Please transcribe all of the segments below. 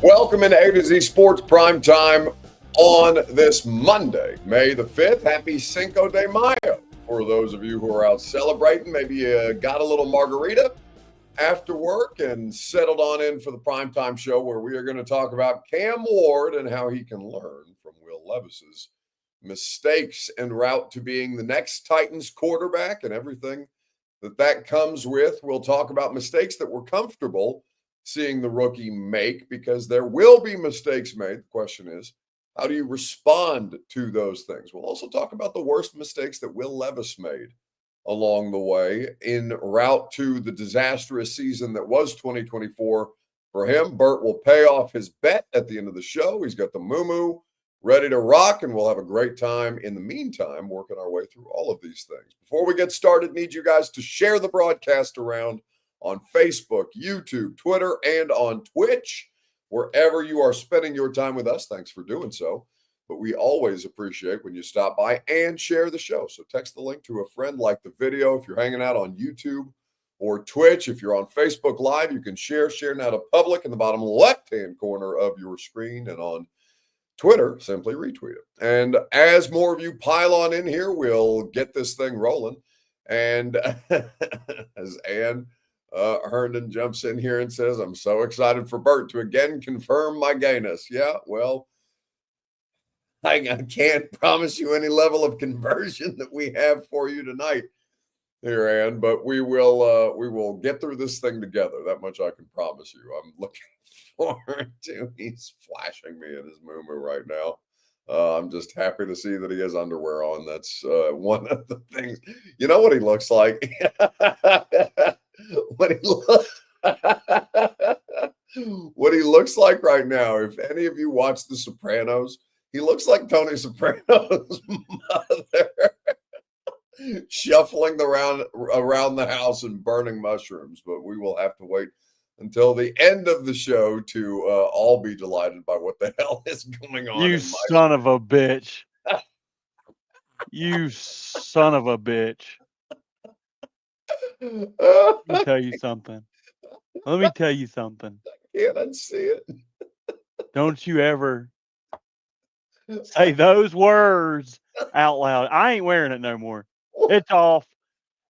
Welcome into A to Z Sports Prime Time on this Monday, May the 5th. Happy Cinco de Mayo for those of you who are out celebrating. Maybe you got a little margarita after work and settled on in for the primetime show where we are going to talk about Cam Ward and how he can learn from Will Levis's mistakes en route to being the next Titans quarterback and everything that comes with. We'll talk about mistakes that we're comfortable seeing the rookie make, because there will be mistakes made. The question is, how do you respond to those things? We'll also talk about the worst mistakes that Will Levis made along the way en route to the disastrous season that was 2024 for him. Bert will pay off his bet at the end of the show. He's got the moo ready to rock, and we'll have a great time in the meantime working our way through all of these things. Before we get started, need you guys to share the broadcast around on Facebook, YouTube, Twitter, and on Twitch. Wherever you are spending your time with us, thanks for doing so. But we always appreciate when you stop by and share the show. So text the link to a friend, like the video. If you're hanging out on YouTube or Twitch, if you're on Facebook Live, you can share now to public in the bottom left-hand corner of your screen. And on Twitter, simply retweet it. And as more of you pile on in here, we'll get this thing rolling. And as Ann Herndon jumps in here and says, I'm so excited for Bert to again confirm my gayness. Yeah, well, I can't promise you any level of conversion that we have for you tonight here, Ann, but we will get through this thing together. That much I can promise you. I'm looking forward to. He's flashing me in his moo right now. I'm just happy to see that he has underwear on. That's one of the things. You know what he looks like? What he looks like right now, if any of you watch The Sopranos, he looks like Tony Soprano's mother shuffling around the house and burning mushrooms. But we will have to wait until the end of the show to all be delighted by what the hell is going on. You son of a bitch. You son of a bitch. Let me tell you something. I can't unsee it. Don't you ever say those words out loud. I ain't wearing it no more. It's off.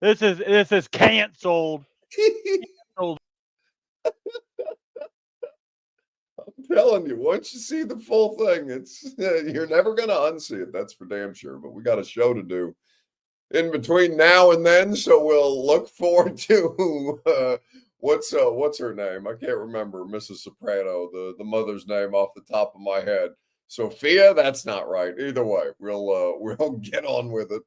This is canceled. I'm telling you, once you see the full thing, it's you're never gonna unsee it. That's for damn sure. But we got a show to do in between now and then, so we'll look forward to what's her name? I can't remember Mrs. Soprano, the mother's name off the top of my head. Sophia, that's not right. Either way, we'll get on with it,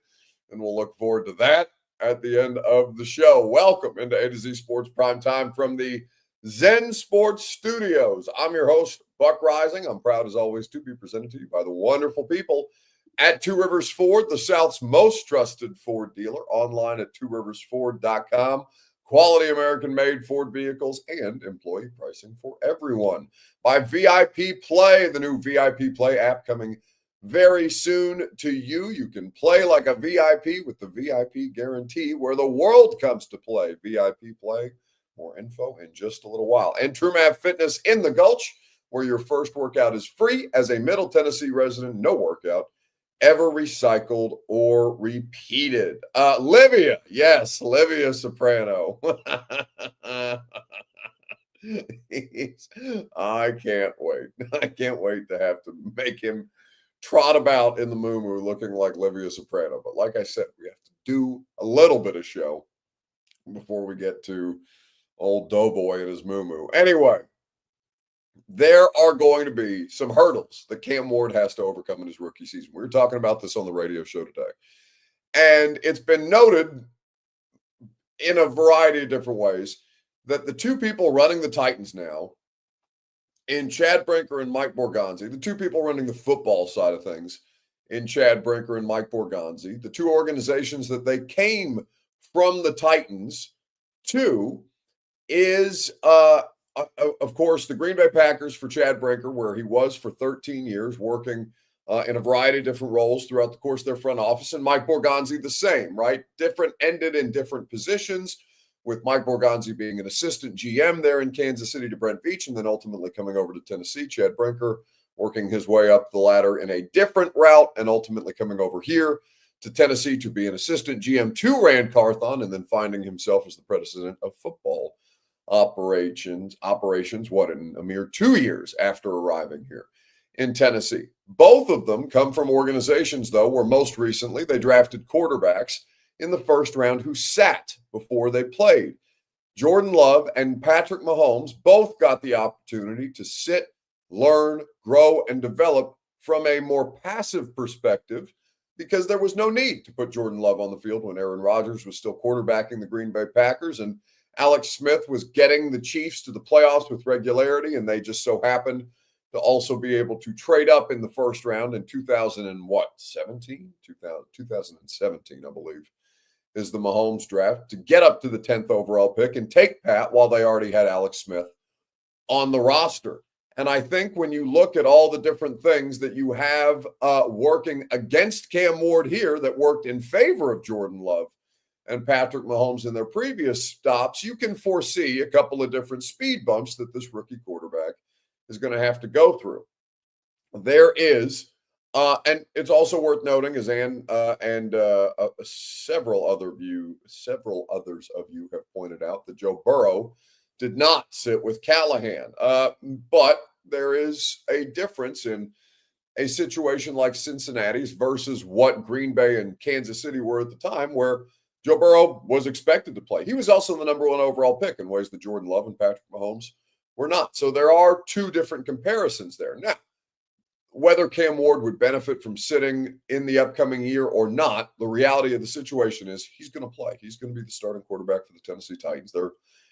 and we'll look forward to that at the end of the show. Welcome into A to Z Sports Prime Time from the Zen Sports Studios. I'm your host, Buck Rising. I'm proud as always to be presented to you by the wonderful people at Two Rivers Ford, the South's most trusted Ford dealer, online at tworiversford.com. Quality American-made Ford vehicles and employee pricing for everyone. By VIP Play, the new VIP Play app coming very soon to you. You can play like a VIP with the VIP guarantee, where the world comes to play. VIP Play. More info in just a little while. And TrueMap Fitness in the Gulch, where your first workout is free as a Middle Tennessee resident. No workout ever recycled or repeated. Livia Soprano. I can't wait. I can't wait to have to make him trot about in the moo looking like Livia Soprano. But like I said, we have to do a little bit of show before we get to old Doughboy and his moo. Anyway, there are going to be some hurdles that Cam Ward has to overcome in his rookie season. We were talking about this on the radio show today. And it's been noted in a variety of different ways that the two people running the Titans now, in Chad Brinker and Mike Borgonzi, the two people running the football side of things, in Chad Brinker and Mike Borgonzi, the two organizations that they came from the Titans to, is, of course, the Green Bay Packers for Chad Brinker, where he was for 13 years, working in a variety of different roles throughout the course of their front office, and Mike Borgonzi the same, right? Ended in different positions, with Mike Borgonzi being an assistant GM there in Kansas City to Brent Veach, and then ultimately coming over to Tennessee. Chad Brinker working his way up the ladder in a different route and ultimately coming over here to Tennessee to be an assistant GM to Rand Carthon, and then finding himself as the president of football operations, what, in a mere 2 years after arriving here in Tennessee. Both of them come from organizations, though, where most recently they drafted quarterbacks in the first round who sat before they played. Jordan Love and Patrick Mahomes both got the opportunity to sit, learn, grow, and develop from a more passive perspective because there was no need to put Jordan Love on the field when Aaron Rodgers was still quarterbacking the Green Bay Packers and Alex Smith was getting the Chiefs to the playoffs with regularity, and they just so happened to also be able to trade up in the first round in 2017, I believe, is the Mahomes draft, to get up to the 10th overall pick and take Pat while they already had Alex Smith on the roster. And I think when you look at all the different things that you have working against Cam Ward here that worked in favor of Jordan Love and Patrick Mahomes in their previous stops, you can foresee a couple of different speed bumps that this rookie quarterback is going to have to go through. There is, and it's also worth noting, as Ann and several others of you have pointed out, that Joe Burrow did not sit with Callahan. But there is a difference in a situation like Cincinnati's versus what Green Bay and Kansas City were at the time, where Joe Burrow was expected to play. He was also the number one overall pick in ways that Jordan Love and Patrick Mahomes were not. So there are two different comparisons there. Now, whether Cam Ward would benefit from sitting in the upcoming year or not, the reality of the situation is he's going to play. He's going to be the starting quarterback for the Tennessee Titans.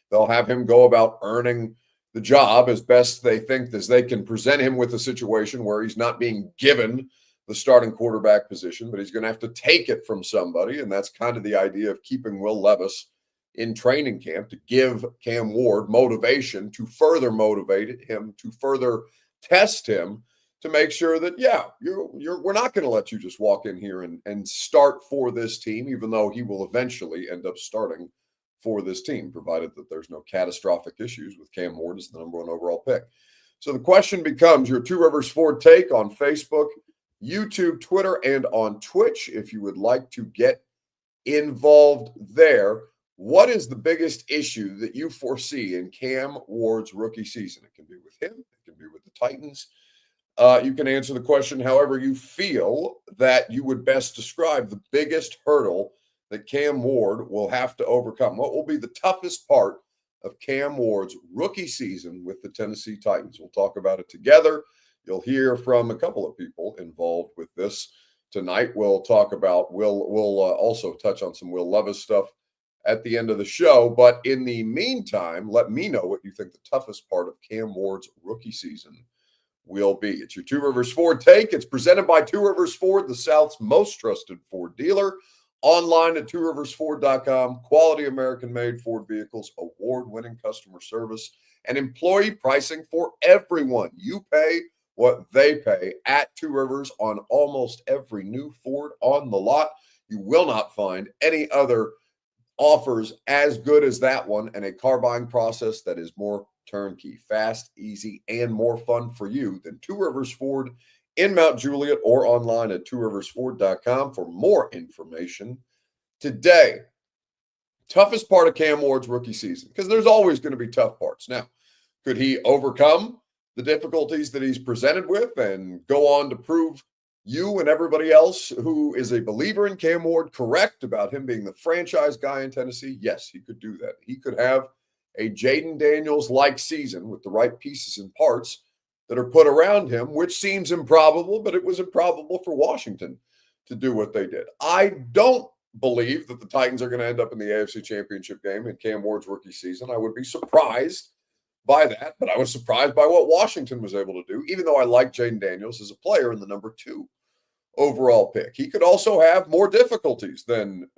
They'll have him go about earning the job as best they think as they can present him with a situation where he's not being given the starting quarterback position, but he's going to have to take it from somebody. And that's kind of the idea of keeping Will Levis in training camp, to give Cam Ward motivation, to further motivate him, to further test him, to make sure that, we're not going to let you just walk in here and start for this team, even though he will eventually end up starting for this team, provided that there's no catastrophic issues with Cam Ward as the number one overall pick. So the question becomes your Two Rivers Ford take on Facebook, YouTube, Twitter, and on Twitch. If you would like to get involved there, what is the biggest issue that you foresee in Cam Ward's rookie season? It can be with him. It can be with the Titans. You can answer the question however you feel that you would best describe the biggest hurdle that Cam Ward will have to overcome. What will be the toughest part of Cam Ward's rookie season with the Tennessee Titans? We'll talk about it together. You'll hear from a couple of people involved with this tonight. We'll talk about we'll also touch on some Will Levis stuff at the end of the show. But in the meantime, let me know what you think the toughest part of Cam Ward's rookie season will be. It's your Two Rivers Ford take. It's presented by Two Rivers Ford, the South's most trusted Ford dealer. Online at tworiversford.com. Quality American-made Ford vehicles, award-winning customer service, and employee pricing for everyone. You pay what they pay at Two Rivers on almost every new Ford on the lot. You will not find any other offers as good as that one, and a car buying process that is more turnkey, fast, easy, and more fun for you than Two Rivers Ford in Mount Juliet, or online at tworiversford.com for more information. Today, toughest part of Cam Ward's rookie season, because there's always going to be tough parts. Now, could he overcome the difficulties that he's presented with and go on to prove you and everybody else who is a believer in Cam Ward correct about him being the franchise guy in Tennessee? Yes, he could do that. He could have a Jaden Daniels-like season with the right pieces and parts that are put around him, which seems improbable, but it was improbable for Washington to do what they did. I don't believe that the Titans are going to end up in the AFC Championship game in Cam Ward's rookie season. I would be surprised by that, but I was surprised by what Washington was able to do, even though I like Jaden Daniels as a player in the number 2 overall pick. He could also have more difficulties than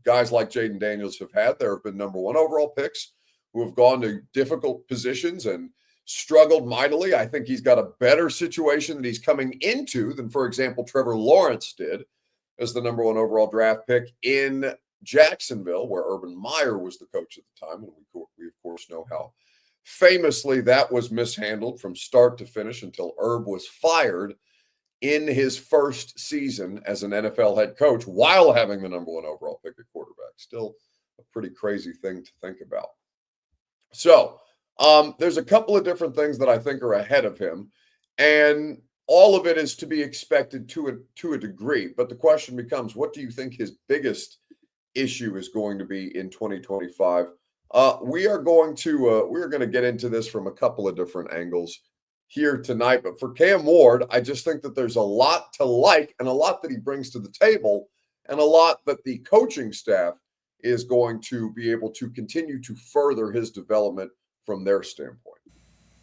guys like Jaden Daniels have had. There have been number 1 overall picks who have gone to difficult positions and struggled mightily. I think he's got a better situation that he's coming into than, for example, Trevor Lawrence did as the number 1 overall draft pick in Jacksonville, where Urban Meyer was the coach at the time. And we of course, know how famously that was mishandled from start to finish until Herb was fired in his first season as an NFL head coach while having the number one overall pick at quarterback. Still a pretty crazy thing to think about. So there's a couple of different things that I think are ahead of him, and all of it is to be expected to a degree. But the question becomes, what do you think his biggest issue is going to be in 2025? We're going to get into this from a couple of different angles here tonight. But for Cam Ward, I just think that there's a lot to like and a lot that he brings to the table and a lot that the coaching staff is going to be able to continue to further his development from their standpoint.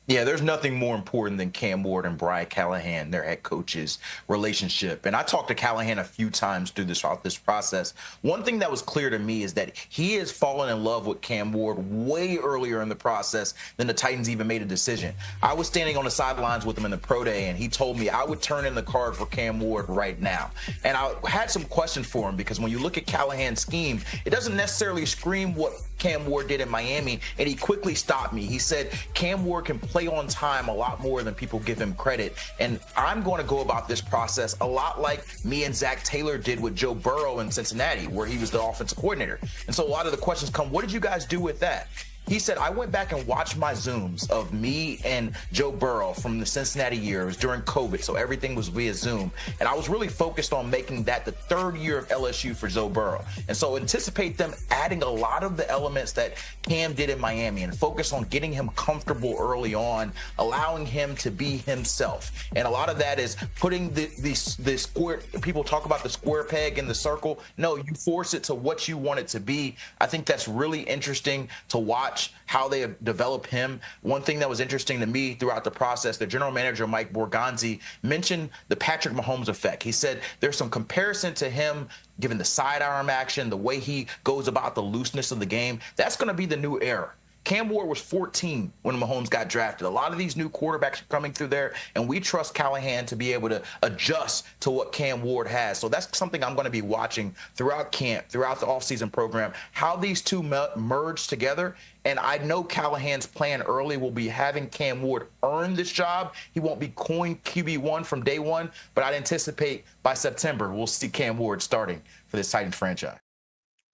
Yeah, there's nothing more important than Cam Ward and Brian Callahan, their head coach's relationship. And I talked to Callahan a few times through this process. One thing that was clear to me is that he has fallen in love with Cam Ward way earlier in the process than the Titans even made a decision. I was standing on the sidelines with him in the pro day, and he told me I would turn in the card for Cam Ward right now. And I had some questions for him because when you look at Callahan's scheme, it doesn't necessarily scream what Cam Ward did in Miami, and he quickly stopped me. He said Cam Ward can play on time a lot more than people give him credit, and I'm going to go about this process a lot like me and Zach Taylor did with Joe Burrow in Cincinnati, where he was the offensive coordinator. And so a lot of the questions come, what did you guys do with that? He said, I went back and watched my Zooms of me and Joe Burrow from the Cincinnati years during COVID, so everything was via Zoom. And I was really focused on making that the third year of LSU for Joe Burrow. And so anticipate them adding a lot of the elements that Cam did in Miami and focus on getting him comfortable early on, allowing him to be himself. And a lot of that is putting the square, people talk about the square peg in the circle. No, you force it to what you want it to be. I think that's really interesting to watch how they have developed him. One thing that was interesting to me throughout the process, the general manager, Mike Borgonzi, mentioned the Patrick Mahomes effect. He said there's some comparison to him given the sidearm action, the way he goes about the looseness of the game. That's going to be the new era. Cam Ward was 14 when Mahomes got drafted. A lot of these new quarterbacks are coming through there, and we trust Callahan to be able to adjust to what Cam Ward has. So that's something I'm going to be watching throughout camp, throughout the offseason program, how these two merge together. And I know Callahan's plan early will be having Cam Ward earn this job. He won't be coined QB1 from day one, but I'd anticipate by September we'll see Cam Ward starting for this Titans franchise.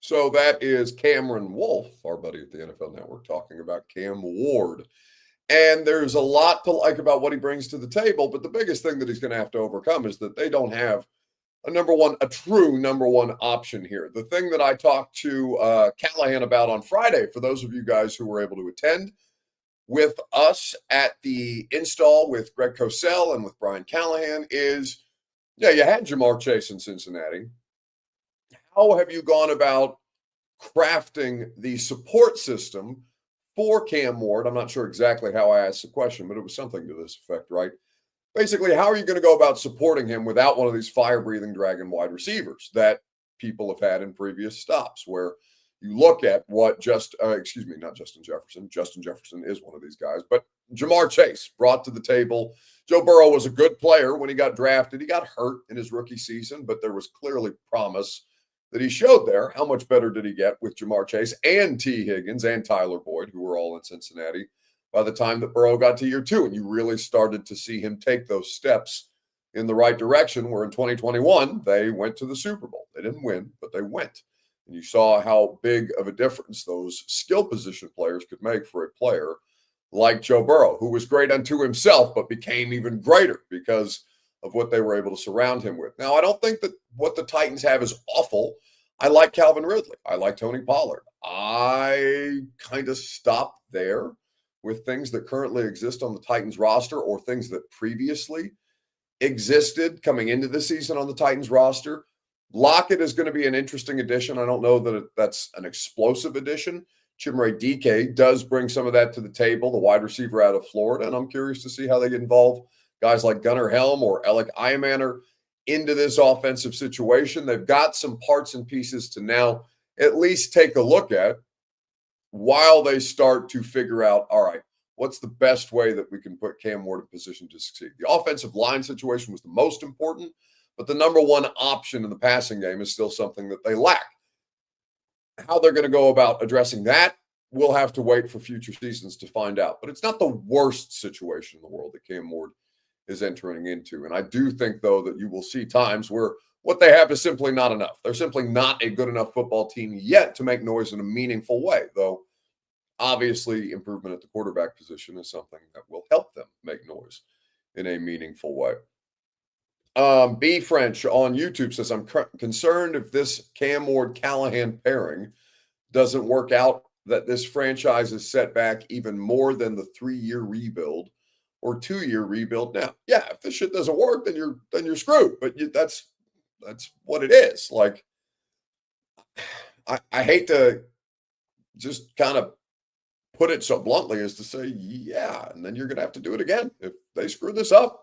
So that is Cameron Wolf, our buddy at the NFL Network, talking about Cam Ward. And there's a lot to like about what he brings to the table, but the biggest thing that he's going to have to overcome is that they don't have a true number one option here. The thing that I talked to Callahan about on Friday, for those of you guys who were able to attend with us at the install with Greg Cosell and with Brian Callahan, is, yeah, you had Jamar Chase in Cincinnati. How have you gone about crafting the support system for Cam Ward? I'm not sure exactly how I asked the question, but it was something to this effect, right? Basically, how are you going to go about supporting him without one of these fire-breathing dragon wide receivers that people have had in previous stops, where you look at what not Justin Jefferson. Justin Jefferson is one of these guys, but Jamar Chase brought to the table. Joe Burrow was a good player when he got drafted. He got hurt in his rookie season, but there was clearly promise that he showed there. How much better did he get with Jamar Chase and T. Higgins and Tyler Boyd, who were all in Cincinnati by the time that Burrow got to year two? And you really started to see him take those steps in the right direction, where in 2021, they went to the Super Bowl. They didn't win, but they went. And you saw how big of a difference those skill position players could make for a player like Joe Burrow, who was great unto himself, but became even greater because of what they were able to surround him with. Now, I don't think that what the Titans have is awful. I like Calvin Ridley. I like Tony Pollard. I kind of stopped there with things that currently exist on the Titans roster or things that previously existed coming into the season on the Titans roster. Lockett is going to be an interesting addition. I don't know that that's an explosive addition. Chimere Dike does bring some of that to the table, the wide receiver out of Florida, and I'm curious to see how they get involved. Guys like Gunnar Helm or Alec Iamaner into this offensive situation. They've got some parts and pieces to now at least take a look at while they start to figure out, all right, what's the best way that we can put Cam Ward in position to succeed? The offensive line situation was the most important, but the number one option in the passing game is still something that they lack. how they're going to go about addressing that, we'll have to wait for future seasons to find out. But it's not the worst situation in the world that Cam Ward is entering into. And I do think, though, that you will see times where what they have is simply not enough. They're simply not a good enough football team yet to make noise in a meaningful way, though obviously improvement at the quarterback position is something that will help them make noise in a meaningful way. B French on YouTube says, I'm concerned if this Cam Ward-Callahan pairing doesn't work out, that this franchise is set back even more than the 3-year rebuild or 2-year rebuild. Now, yeah, if this shit doesn't work, then you're screwed. But that's what it is. Like, I hate to just kind of put it so bluntly as to say, yeah, and then you're going to have to do it again. If they screw this up,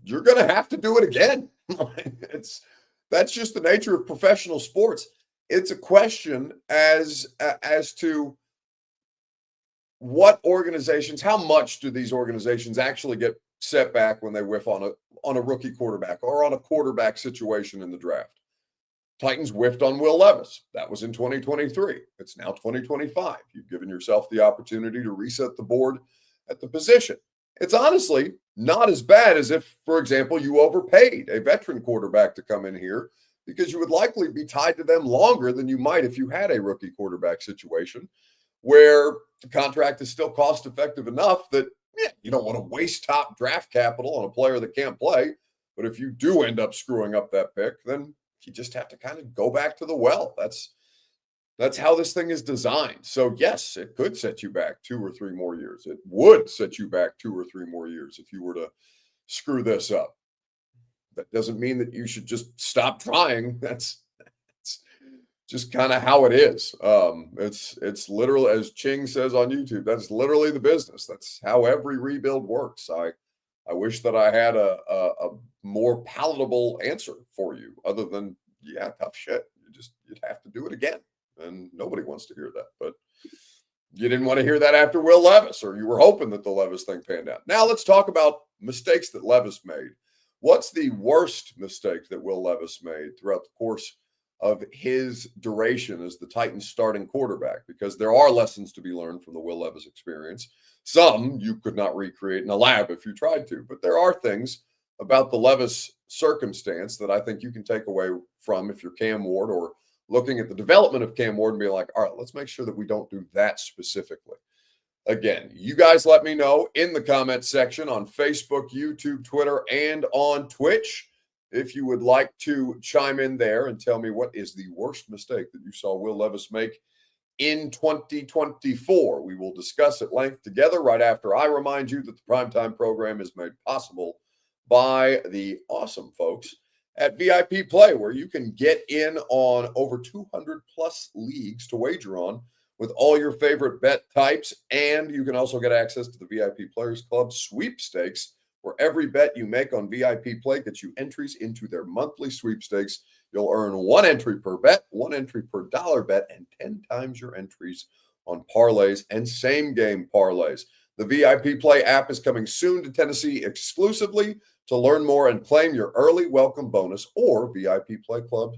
you're going to have to do it again. That's just the nature of professional sports. It's a question as to what organizations, how much do these organizations actually get set back when they whiff on a rookie quarterback or on a quarterback situation in the draft. Titans whiffed on Will Levis. That was in 2023. It's now 2025. You've given yourself the opportunity to reset the board at the position. It's honestly not as bad as if, for example, you overpaid a veteran quarterback to come in here, because you would likely be tied to them longer than you might if you had a rookie quarterback situation where the contract is still cost effective enough that you don't want to waste top draft capital on a player that can't play. But if you do end up screwing up that pick, then you just have to kind of go back to the well. That's how this thing is designed. So yes, it could set you back 2 or 3 more years. It would set you back 2 or 3 more years if you were to screw this up. That doesn't mean that you should just stop trying. That's just kind of how it is. It's literally, as Ching says on YouTube, that's literally the business. That's how every rebuild works. I wish that I had a more palatable answer for you, other than, yeah, tough shit. You'd have to do it again. And nobody wants to hear that. But you didn't want to hear that after Will Levis, or you were hoping that the Levis thing panned out. Now let's talk about mistakes that Levis made. What's the worst mistake that Will Levis made throughout the course of his duration as the Titans starting quarterback? Because there are lessons to be learned from the Will Levis experience. Some you could not recreate in a lab if you tried to, but there are things about the Levis circumstance that I think you can take away from if you're Cam Ward, or looking at the development of Cam Ward and being like, all right, let's make sure that we don't do that specifically. Again, you guys let me know in the comment section on Facebook, YouTube, Twitter, and on Twitch if you would like to chime in there and tell me what is the worst mistake that you saw Will Levis make in 2024. We will discuss at length together right after I remind you that the Primetime program is made possible by the awesome folks at VIP Play, where you can get in on over 200 plus leagues to wager on with all your favorite bet types. And you can also get access to the VIP Players Club sweepstakes, where every bet you make on VIP Play gets you entries into their monthly sweepstakes. You'll earn 1 entry per bet, 1 entry per dollar bet, and 10 times your entries on parlays and same game parlays. The VIP Play app is coming soon to Tennessee exclusively. To learn more and claim your early welcome bonus or VIP Play Club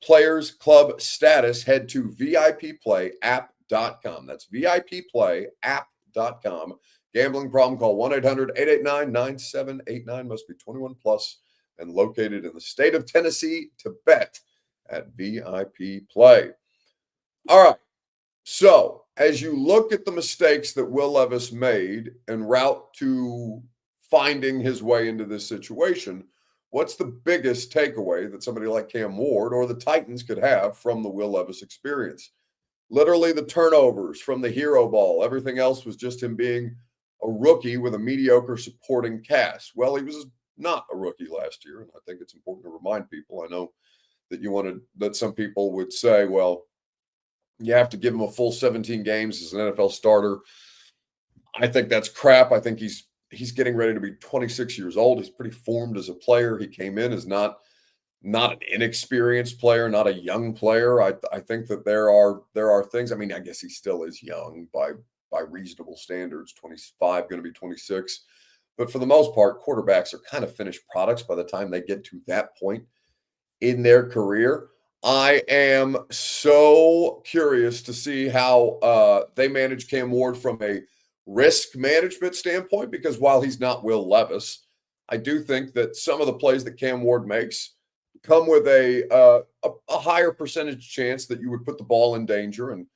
Players Club status, head to VIPPlayApp.com. That's VIPPlayApp.com. Gambling problem, call 1-800-889-9789. Must be 21 plus and located in the state of Tennessee to bet at VIP Play. All right. So as you look at the mistakes that Will Levis made en route to finding his way into this situation, what's the biggest takeaway that somebody like Cam Ward or the Titans could have from the Will Levis experience? Literally the turnovers from the hero ball. Everything else was just him being a rookie with a mediocre supporting cast. Well, he was not a rookie last year, and I think it's important to remind people. I know that some people would say, well, you have to give him a full 17 games as an NFL starter. I think that's crap. I think he's getting ready to be 26 years old. He's pretty formed as a player. He came in as not an inexperienced player, not a young player. I think that there are things. I mean, I guess he still is young by reasonable standards, 25, going to be 26. But for the most part, quarterbacks are kind of finished products by the time they get to that point in their career. I am so curious to see how they manage Cam Ward from a risk management standpoint, because while he's not Will Levis, I do think that some of the plays that Cam Ward makes come with a higher percentage chance that you would put the ball in danger and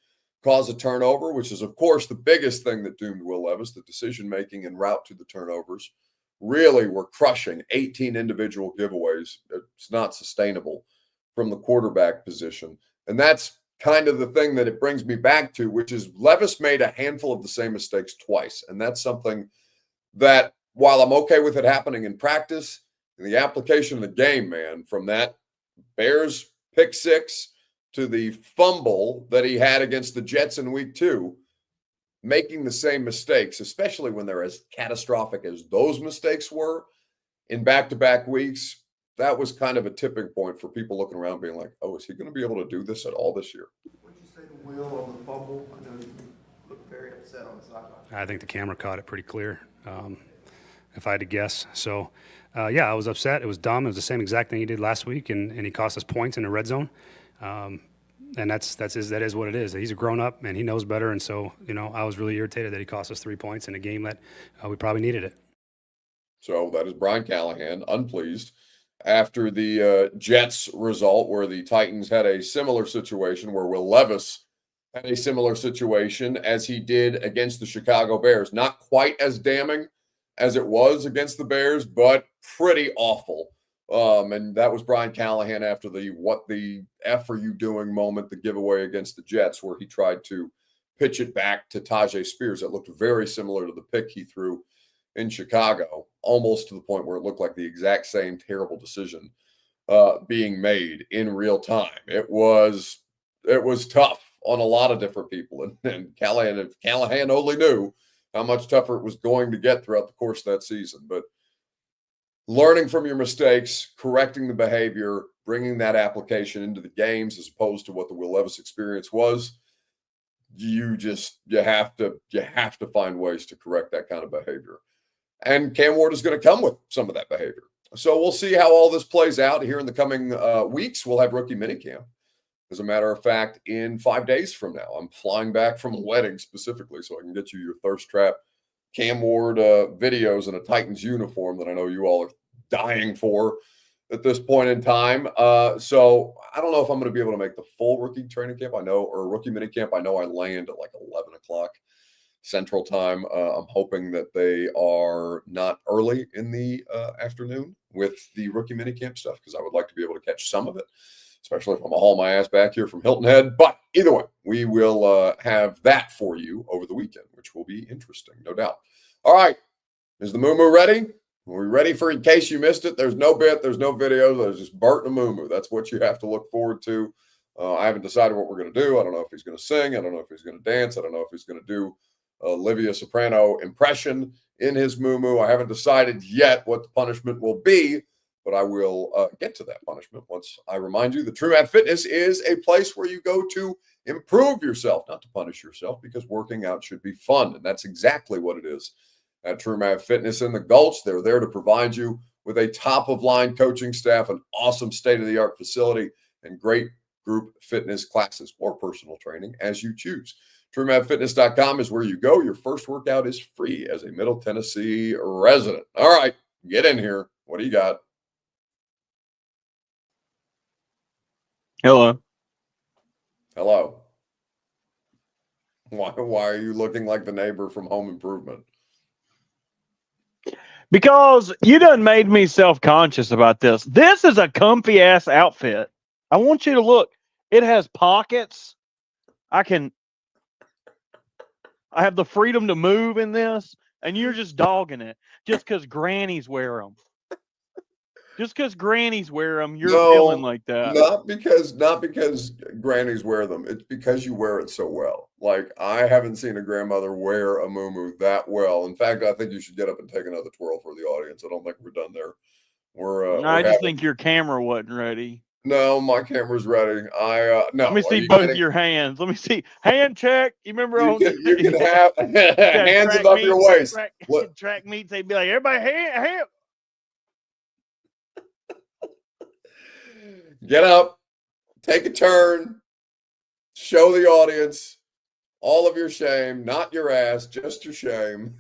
cause a turnover, which is, of course, the biggest thing that doomed Will Levis. The decision making en route to the turnovers really were crushing. 18 individual giveaways. It's not sustainable from the quarterback position. And that's kind of the thing that it brings me back to, which is Levis made a handful of the same mistakes twice. And that's something that, while I'm okay with it happening in practice, in the application of the game, man, from that Bears pick six to the fumble that he had against the Jets in week 2, making the same mistakes, especially when they're as catastrophic as those mistakes were in back-to-back weeks, that was kind of a tipping point for people looking around being like, oh, is he going to be able to do this at all this year? What did you say to Will on the fumble? I know you looked very upset on the sideline. I think the camera caught it pretty clear, if I had to guess. So, yeah, I was upset. It was dumb. It was the same exact thing he did last week, and he cost us points in the red zone. And that is what it is. He's a grown-up, and he knows better. And so, I was really irritated that he cost us 3 points in a game that we probably needed it. So that is Brian Callahan, unpleased after the Jets result, where the Titans had a similar situation, where Will Levis had a similar situation as he did against the Chicago Bears. Not quite as damning as it was against the Bears, but pretty awful. And that was Brian Callahan after the "what the F are you doing" moment, the giveaway against the Jets, where he tried to pitch it back to Tajay Spears. That looked very similar to the pick he threw in Chicago, almost to the point where it looked like the exact same terrible decision being made in real time. It was tough on a lot of different people, and Callahan, if Callahan only knew how much tougher it was going to get throughout the course of that season. But learning from your mistakes, correcting the behavior, bringing that application into the games as opposed to what the Will Levis experience was, you have to find ways to correct that kind of behavior. And Cam Ward is going to come with some of that behavior. So we'll see how all this plays out here in the coming weeks. We'll have rookie minicamp. As a matter of fact, in 5 days from now, I'm flying back from a wedding specifically so I can get you your thirst trap Cam Ward videos in a Titans uniform that I know you all are dying for at this point in time. So I don't know if I'm going to be able to make the full rookie training camp. Or rookie minicamp. I know I land at like 11 o'clock Central Time. I'm hoping that they are not early in the afternoon with the rookie minicamp stuff, because I would like to be able to catch some of it, especially if I'm going to haul my ass back here from Hilton Head. But either way, we will have that for you over the weekend, which will be interesting, no doubt. All right. Is the moo-moo ready? Are we ready for, in case you missed it? There's no bit, there's no video, there's just Bert and a moo-moo. That's what you have to look forward to. I haven't decided what we're going to do. I don't know if he's going to sing. I don't know if he's going to dance. I don't know if he's going to do Olivia Soprano impression in his moo-moo. I haven't decided yet what the punishment will be, but I will get to that punishment once I remind you that True Math Fitness is a place where you go to improve yourself, not to punish yourself, because working out should be fun. And that's exactly what it is at True Math Fitness in the Gulch. They're there to provide you with a top-of-line coaching staff, an awesome state-of-the-art facility, and great group fitness classes or personal training as you choose. TrueMathFitness.com is where you go. Your first workout is free as a Middle Tennessee resident. All right, get in here. What do you got? Hello. Hello. Why are you looking like the neighbor from Home Improvement? Because you done made me self-conscious about this. This is a comfy ass outfit. I want you to look. It has pockets. I have the freedom to move in this, and you're just dogging it just because grannies wear them. Just because grannies wear them, you're feeling like that. Not because grannies wear them. It's because you wear it so well. Like, I haven't seen a grandmother wear a muumuu that well. In fact, I think you should get up and take another twirl for the audience. I don't think we're done there. I just think your camera wasn't ready. No, my camera's ready. No. Let me see both your hands. Let me see. Hand check. You remember you can have hands above your waist. Track meets, they'd be like, everybody hand. Get up, take a turn, show the audience all of your shame, not your ass, just your shame.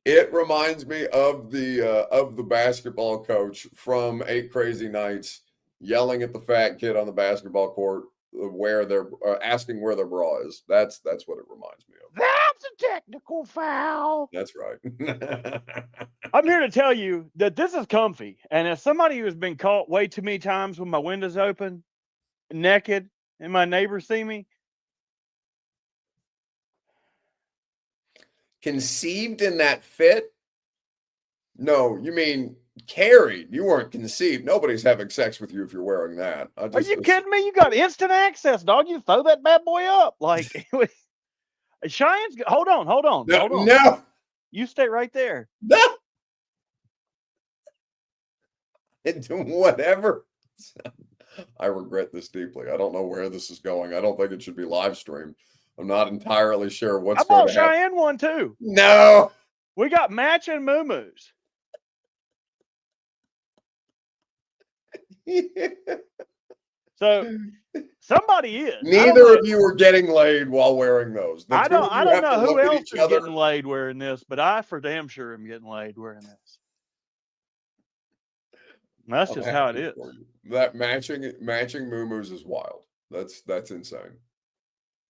It reminds me of the basketball coach from 8 Crazy Nights yelling at the fat kid on the basketball court where they're asking where their bra is. That's what it reminds me of. That's a technical foul. That's right. I'm here to tell you that this is comfy. And as somebody who has been caught way too many times with my windows open, naked, and my neighbors see me, Conceived in that fit? No, you mean carried. You weren't conceived. Nobody's having sex with you if you're wearing that. are you kidding me? You got instant access, dog. You throw that bad boy up. Like, Cheyenne's, hold on. No. You stay right there. No. Whatever. I regret this deeply. I don't know where this is going. I don't think it should be live streamed. I'm not entirely sure what's I going bought to happen. Cheyenne one too. No. We got matching moo-moos. So somebody is. Neither of you are getting laid while wearing those. I don't know who else is getting laid wearing this, but I for damn sure am getting laid wearing this. That's just how it is. That matching moo-moos is wild. That's insane.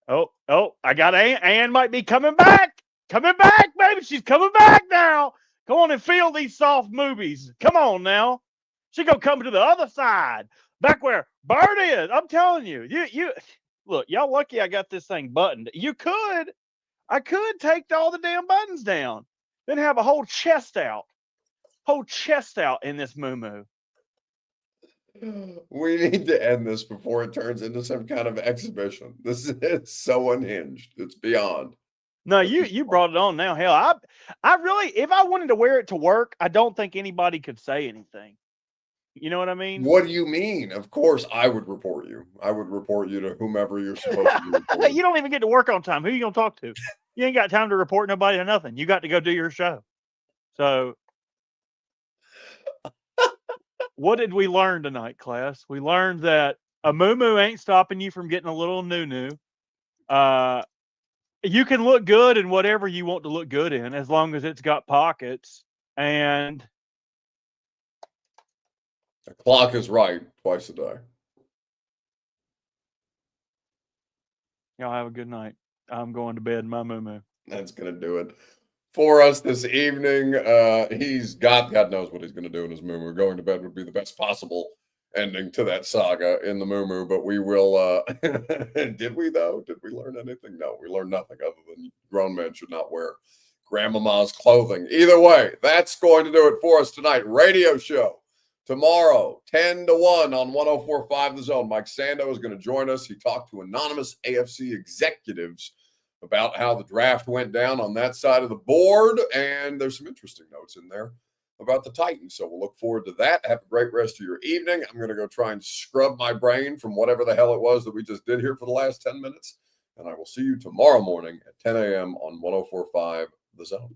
Oh, I got Ann. Ann might be coming back. Coming back, baby. She's coming back now. Come on and feel these soft movies. Come on now. She gonna come to the other side. Back where Bert is. I'm telling you. You look, y'all lucky I got this thing buttoned. I could take all the damn buttons down. Then have a whole chest out. Whole chest out in this moo-moo. We need to end this before it turns into some kind of exhibition. This is so unhinged. It's beyond. No, you brought it on now. Hell, I really, if I wanted to wear it to work, I don't think anybody could say anything. You know what I mean? What do you mean? Of course, I would report you. I would report you to whomever you're supposed to be reporting. You don't even get to work on time. Who you gonna talk to? You ain't got time to report nobody or nothing. You got to go do your show. So, what did we learn tonight, class? We learned that a moo-moo ain't stopping you from getting a little noo-noo. You can look good in whatever you want to look good in, as long as it's got pockets. And the clock is right twice a day. Y'all have a good night. I'm going to bed in my moo-moo. That's going to do it for us this evening. He's got, God knows what he's going to do in his moo-moo. Going to bed would be the best possible ending to that saga in the moo-moo, but we will, did we though? Did we learn anything? No, we learned nothing other than grown men should not wear grandmama's clothing. Either way, that's going to do it for us tonight. Radio show tomorrow, 10 to 1 on 104.5 The Zone. Mike Sando is going to join us. He talked to anonymous AFC executives about how the draft went down on that side of the board, and there's some interesting notes in there about the Titans. So we'll look forward to that. Have a great rest of your evening. I'm going to go try and scrub my brain from whatever the hell it was that we just did here for the last 10 minutes. And I will see you tomorrow morning at 10 a.m. on 104.5 The Zone.